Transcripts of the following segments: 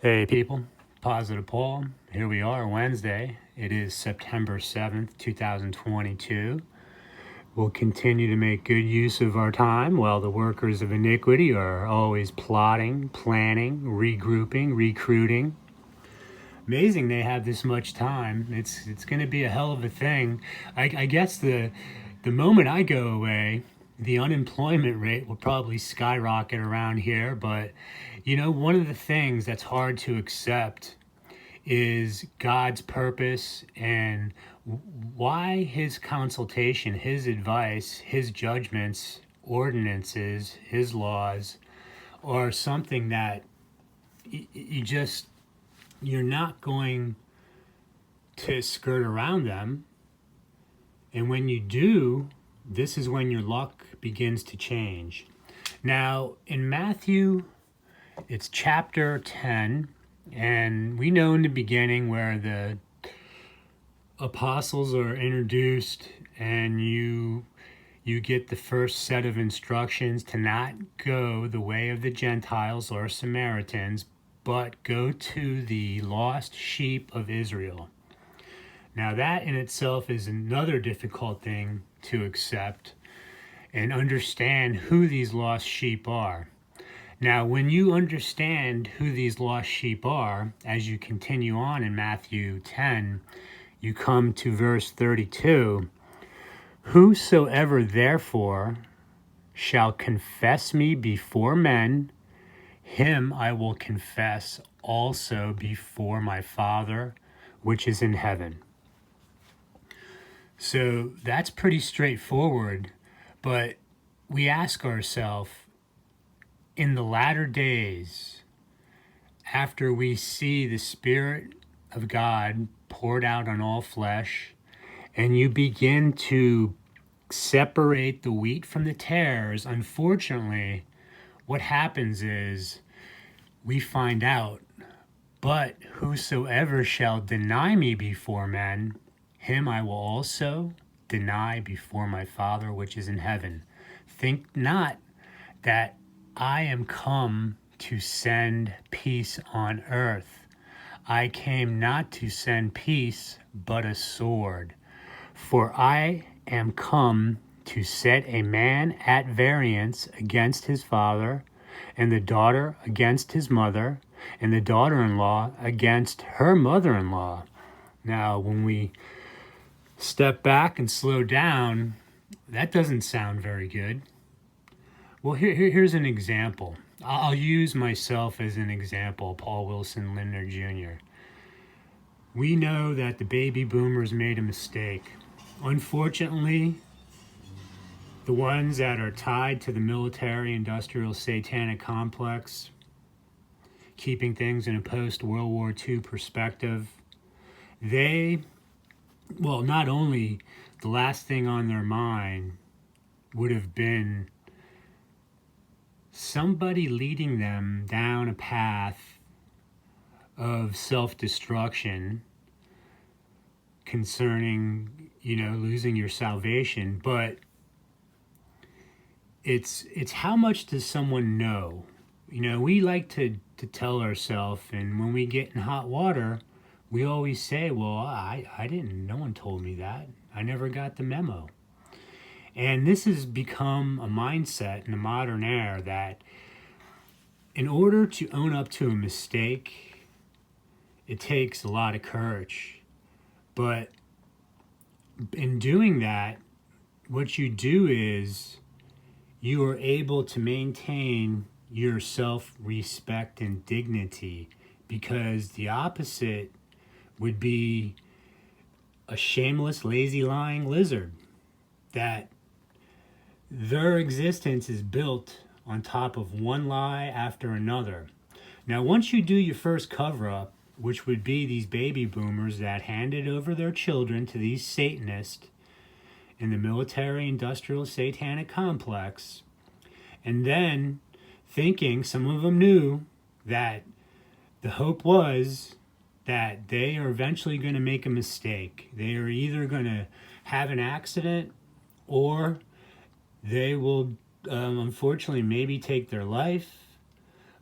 Hey people, Positive Paul. Here we are, Wednesday. It is September 7th, 2022. We'll continue to make good use of our time while the workers of iniquity are always plotting, planning, regrouping, recruiting. Amazing they have this much time. It's going to be a hell of a thing. I guess the moment I go away, the unemployment rate will probably skyrocket around here. But one of the things that's hard to accept is God's purpose and why His consultation, His advice, His judgments, ordinances, His laws are something that you're not going to skirt around them. And when you do, this is when your luck begins to change. Now, in Matthew, it's chapter 10, and we know in the beginning where the apostles are introduced and you get the first set of instructions to not go the way of the Gentiles or Samaritans, but go to the lost sheep of Israel. Now that in itself is another difficult thing to accept and understand who these lost sheep are. Now, when you understand who these lost sheep are, as you continue on in Matthew 10, you come to verse 32. Whosoever therefore shall confess me before men, him I will confess also before my Father, which is in heaven. So that's pretty straightforward, but we ask ourselves, in the latter days, after we see the Spirit of God poured out on all flesh, and you begin to separate the wheat from the tares, unfortunately, what happens is we find out, but whosoever shall deny me before men, him I will also deny before my Father which is in heaven. Think not that I am come to send peace on earth. I came not to send peace, but a sword. For I am come to set a man at variance against his father, and the daughter against his mother, and the daughter-in-law against her mother-in-law. Now, when we step back and slow down, that doesn't sound very good. Well, here's an example. I'll use myself as an example, Paul Wilson Lindner Jr. We know that the baby boomers made a mistake. Unfortunately, the ones that are tied to the military-industrial satanic complex, keeping things in a post-World War II perspective, not only the last thing on their mind would have been somebody leading them down a path of self-destruction concerning, losing your salvation, but it's how much does someone know? We like to tell ourselves, and when we get in hot water, we always say, well, I didn't, no one told me that. I never got the memo. And this has become a mindset in the modern era that in order to own up to a mistake, it takes a lot of courage. But in doing that, what you do is you are able to maintain your self-respect and dignity, because the opposite would be a shameless, lazy, lying lizard that their existence is built on top of one lie after another. Now, once you do your first cover-up, which would be these baby boomers that handed over their children to these Satanists in the military-industrial satanic complex, and then thinking, some of them knew that the hope was that they are eventually going to make a mistake. They are either going to have an accident or they will unfortunately maybe take their life.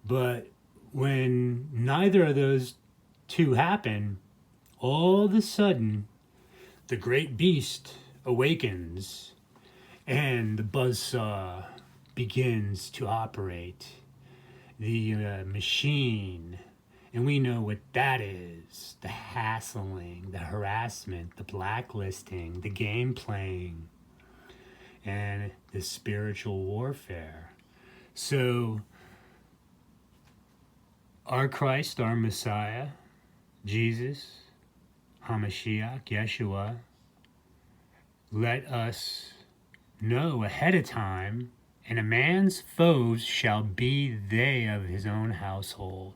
But when neither of those two happen, all of a sudden, the great beast awakens and the buzzsaw begins to operate. The machine, and we know what that is: the hassling, the harassment, the blacklisting, the game playing, and the spiritual warfare. So, our Christ, our Messiah, Jesus, HaMashiach, Yeshua, let us know ahead of time, and a man's foes shall be they of his own household.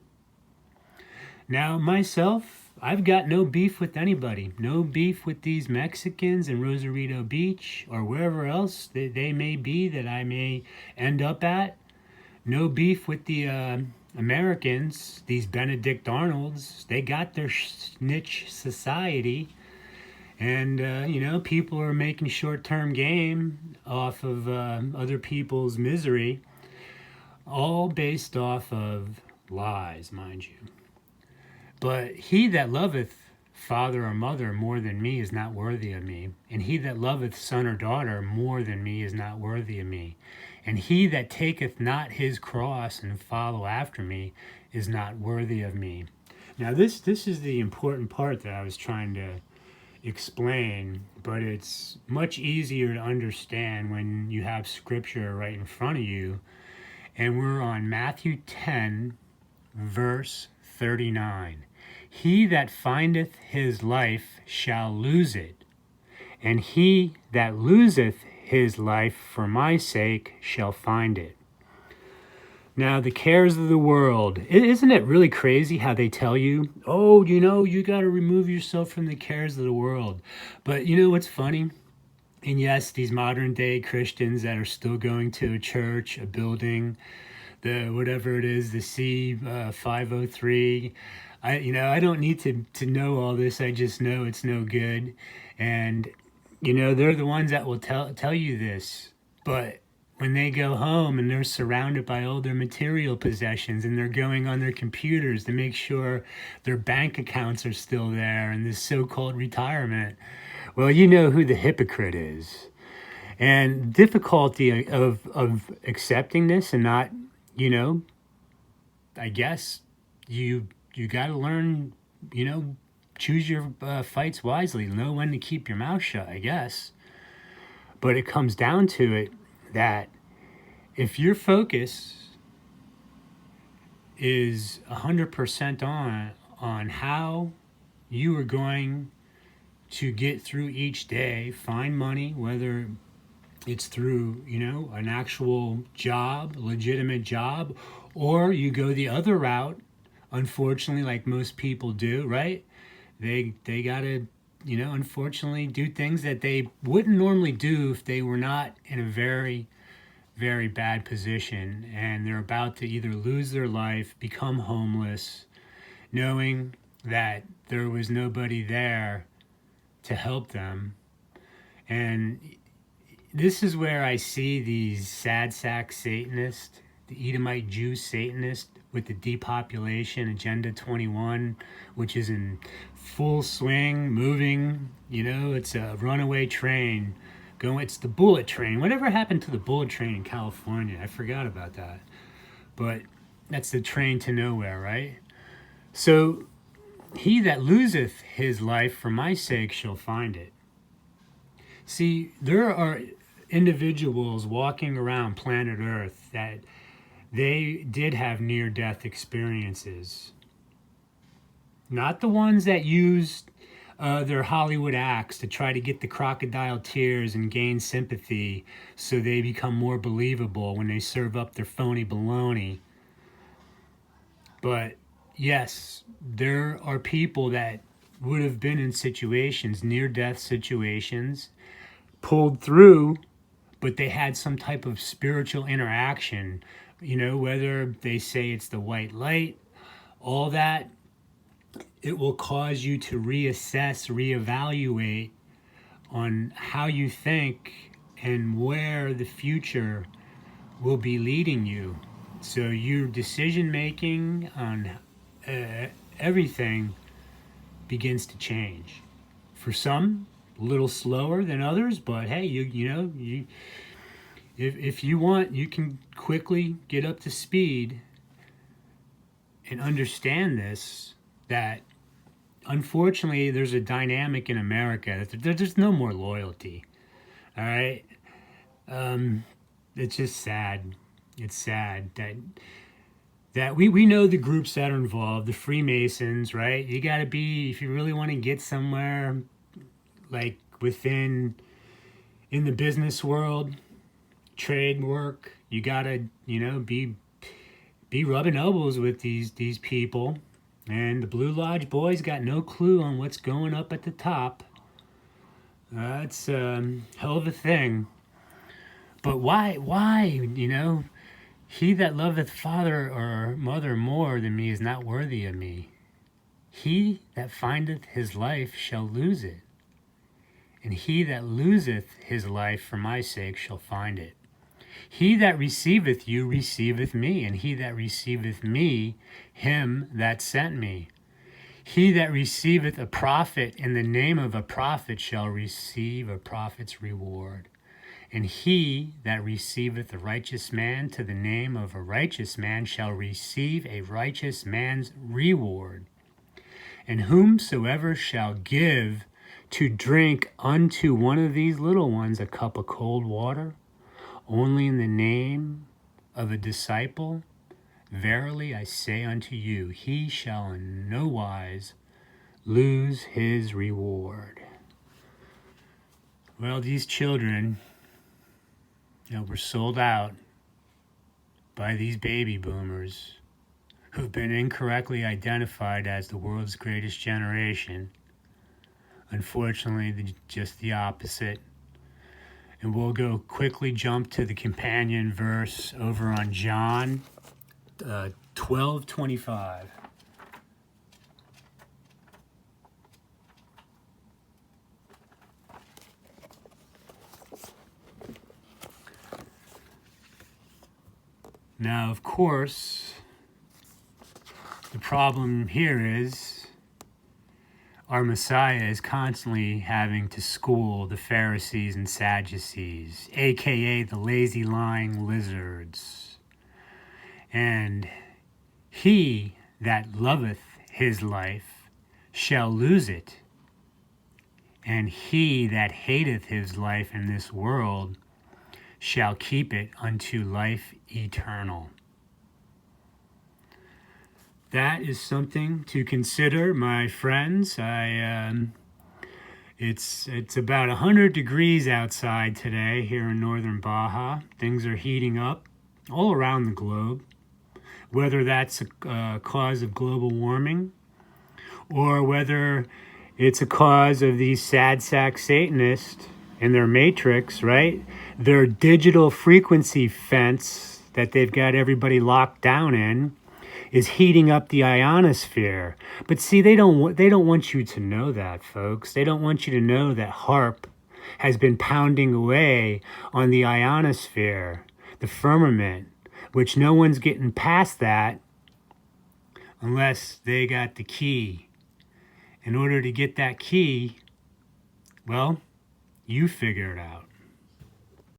Now, myself, I've got no beef with anybody. No beef with these Mexicans in Rosarito Beach or wherever else they may be that I may end up at. No beef with the Americans, these Benedict Arnolds. They got their niche society. And, people are making short-term game off of other people's misery, all based off of lies, mind you. But he that loveth father or mother more than me is not worthy of me. And he that loveth son or daughter more than me is not worthy of me. And he that taketh not his cross and follow after me is not worthy of me. Now, this is the important part that I was trying to explain, but it's much easier to understand when you have scripture right in front of you. And we're on Matthew 10, verse 39. He that findeth his life shall lose it, and he that loseth his life for my sake shall find it. Now, the cares of the world. Isn't it really crazy how they tell you, oh, you got to remove yourself from the cares of the world. But you know what's funny? And yes, these modern day Christians that are still going to a church, a building, the whatever it is, the C503. I don't need to know all this. I just know it's no good. And, they're the ones that will tell you this. But when they go home and they're surrounded by all their material possessions and they're going on their computers to make sure their bank accounts are still there and this so-called retirement, well, you know who the hypocrite is. And difficulty of accepting this and not, I guess you got to learn, choose your fights wisely, know when to keep your mouth shut, I guess. But it comes down to it that if your focus is 100% on how you are going to get through each day, find money, whether it's through, an actual job, a legitimate job, or you go the other route, unfortunately, like most people do, right? They got to, unfortunately do things that they wouldn't normally do if they were not in a very, very bad position, and they're about to either lose their life, become homeless, knowing that there was nobody there to help them. And this is where I see these sad sack Satanists, the Edomite Jew Satanists with the depopulation Agenda 21, which is in full swing, moving. It's a runaway train. It's the bullet train. Whatever happened to the bullet train in California? I forgot about that. But that's the train to nowhere, right? So, he that loseth his life for my sake shall find it. See, there are individuals walking around planet Earth that they did have near-death experiences. Not the ones that used their Hollywood acts to try to get the crocodile tears and gain sympathy so they become more believable when they serve up their phony baloney. But yes, there are people that would have been in situations, near-death situations, pulled through, but they had some type of spiritual interaction, whether they say it's the white light, all that. It will cause you to reassess, reevaluate on how you think and where the future will be leading you. So your decision making on everything begins to change. For some, a little slower than others, but hey, if you want, you can quickly get up to speed and understand this, that unfortunately there's a dynamic in America that there's no more loyalty. All right. It's just sad. It's sad that we know the groups that are involved, the Freemasons, right? You got to be, if you really want to get somewhere, like in the business world, trade work, you got to, be rubbing elbows with these people. And the Blue Lodge boys got no clue on what's going up at the top. It's a hell of a thing. But why, he that loveth father or mother more than me is not worthy of me. He that findeth his life shall lose it. And he that loseth his life for my sake shall find it. He that receiveth you receiveth me, and he that receiveth me, him that sent me. He that receiveth a prophet in the name of a prophet shall receive a prophet's reward. And he that receiveth a righteous man to the name of a righteous man shall receive a righteous man's reward. And whomsoever shall give to drink unto one of these little ones a cup of cold water, only in the name of a disciple, verily I say unto you, he shall in no wise lose his reward. Well, these children, were sold out by these baby boomers who've been incorrectly identified as the world's greatest generation. Unfortunately, just the opposite. And we'll go quickly jump to the companion verse over on John 12:25. Now, of course, the problem here is our Messiah is constantly having to school the Pharisees and Sadducees, aka the lazy lying lizards. And he that loveth his life shall lose it, and he that hateth his life in this world shall keep it unto life eternal. That is something to consider, my friends. It's about 100 degrees outside today here in northern Baja. Things are heating up all around the globe. Whether that's a cause of global warming or whether it's a cause of these sad sack Satanists and their matrix, right? Their digital frequency fence that they've got everybody locked down in is heating up the ionosphere. But see, they don't want you to know that, folks. They don't want you to know that HAARP has been pounding away on the ionosphere, the firmament, which no one's getting past that unless they got the key. In order to get that key, well, you figure it out.